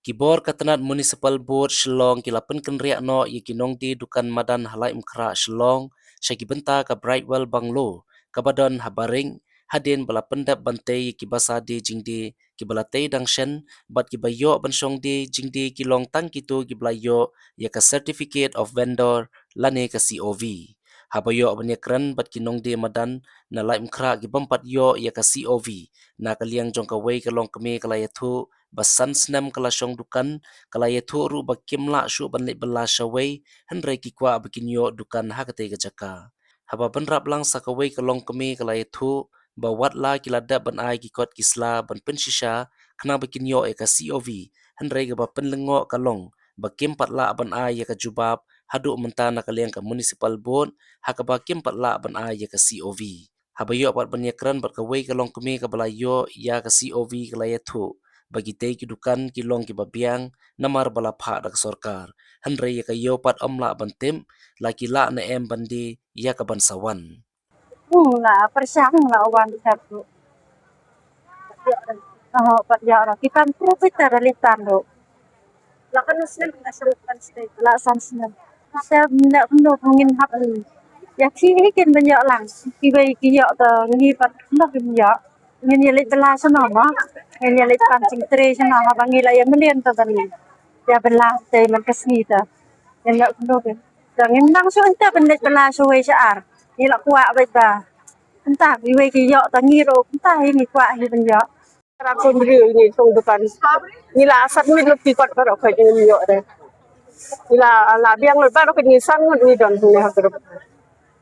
Kibor katanat municipal board Shillong kilapan kenriak no yikinong di dukan madan halai mkra Shillong syakibenta ka Brightwell Banglo kabadon habaring hadin bala pendap bantai kibasa di jingdi kibalatay dangshen bat kibayo bansong di jingdi kilong tang kitu kiblayo ya ka certificate of vendor lani ka COV. Habayo banyakran bat kinong di madan na lai mkra kibampat yo ya ka COV na kaliang jong kaway kalong kami kalayatu basan senam kalasyong dukan kalayatu ru bakimla syu banlik bela syaway henry kikwa bakinyo dukan hakate kejaka. Haba benrap lang sakaway kalong kami kalayatu bawat la kilada ban ai kikot kisla ban pensisha kena bakinyo eka COV henry gaba penlengo kalong bakim patla ban ai ya ka jubab haduk mentana kaliang ka municipal board hakaba kim patla ban ai ya ka COV. Habayo pat banyakran bat kaway kalong kami kabalayo ya ka COV kalayatu bagi tay kidukan kilong kibabiang namar balapha dak sorkar henry ya kayo pat omla bantim laki la na em bandi ya ka bansawan. Lah persyang lah orang satu. Pat ya orang kita profit dari tando. Lah kan muslim asal state. Lah sansna. Saya tidak perlu mungkin hak ni. Ya kini kan banyak lang. Kibai kiyo ta ngi pat nak banyak. Ngi lit bela sana ma. Ngi lit pancing tre sana ma bangi la ya melian ta tadi. Ya bela te man kesni ta. Ya tidak perlu kan. Jangan langsung enta benet bela suwe syar. Ila kuat baita. Entah biwe kiyo ta ngiro entah ini kuat hi banyak. Rakun beri ini song depan. Nila asat mi lebih kuat kalau kayak ini yo deh. Nila labiang lebar kalau ni sang ni don ni hadir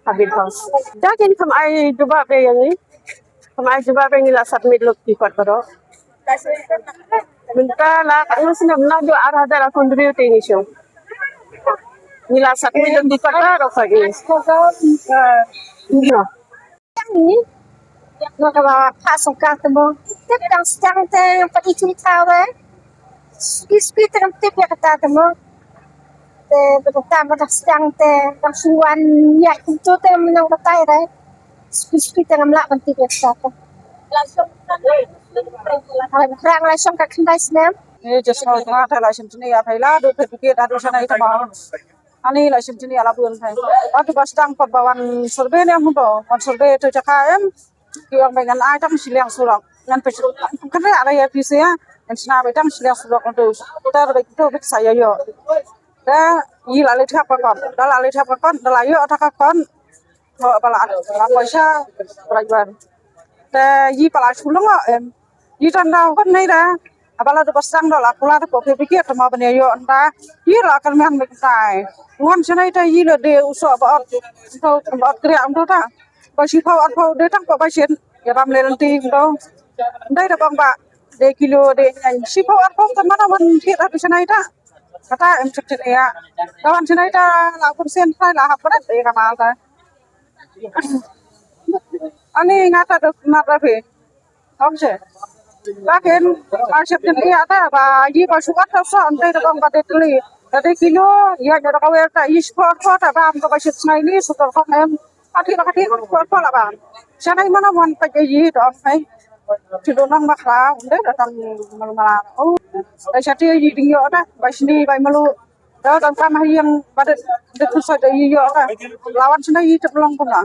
habis house. Jadi kam ai jubah be yang ni. Kam ai jubah be nila asat mi lebih kuat kalau. Minta lah kalau senang nak jo arah dah rakun beri ini song. Nila asat mi lebih kuat kalau kayak ini. Ni. Nak apa pasang kata mo. Tip yang sedang te yang pati cerita we. Speed yang tip yang kata mo. Te pertama dah sedang te yang suan ya itu te menang kata re. Speed yang melak penting yang kata. Langsung kerang langsung kat kendai senam. Ini just mau tengah ada langsung sini ya Thailand do pikir ada sana itu mah. Ani langsung sini ala pun Thai. Waktu pas sedang perbawan survei yang mundo, survei itu cakap yang dengan ai tak siliang surak ngan pe kena ada ya pisia yang sina be tak siliang surak untuk kita begitu bek saya yo da yi la le thap kon da la le thap kon da la yo ta kon ho bala la paisa prajuan da yi pala sulong em yi tan da kon nei da abala do pasang da la kula da po pikir ma bane yo anda yi la kan men mek tai wan sina ita yi le de uso ba ba kriya am ta basi phau at phau de tak pa basien ya ram le lanti do dai da bang ba de kilo de si phau at phau tan mana wan thit at sanai ta kata em chuk chuk ya kawan sanai ta la kun sen sai la hap rat de kamal ta ani ngata do mata pe không se la ken a chep tin ya ta ba yi ba suat ta so ante da bang ba de tli de kilo ya da ka wer ta is phau ta ba am ka basien sanai ni su ta em Hati ko la ba. Sana mana wan pa ji do ai. Ti do nang makra unde datang malumala. Oh, ai sati ji ding yo ta. Ba sini ba malu. Da kan kam yang pada de tu sa de yo ta. Lawan sana yi ceplong ko na.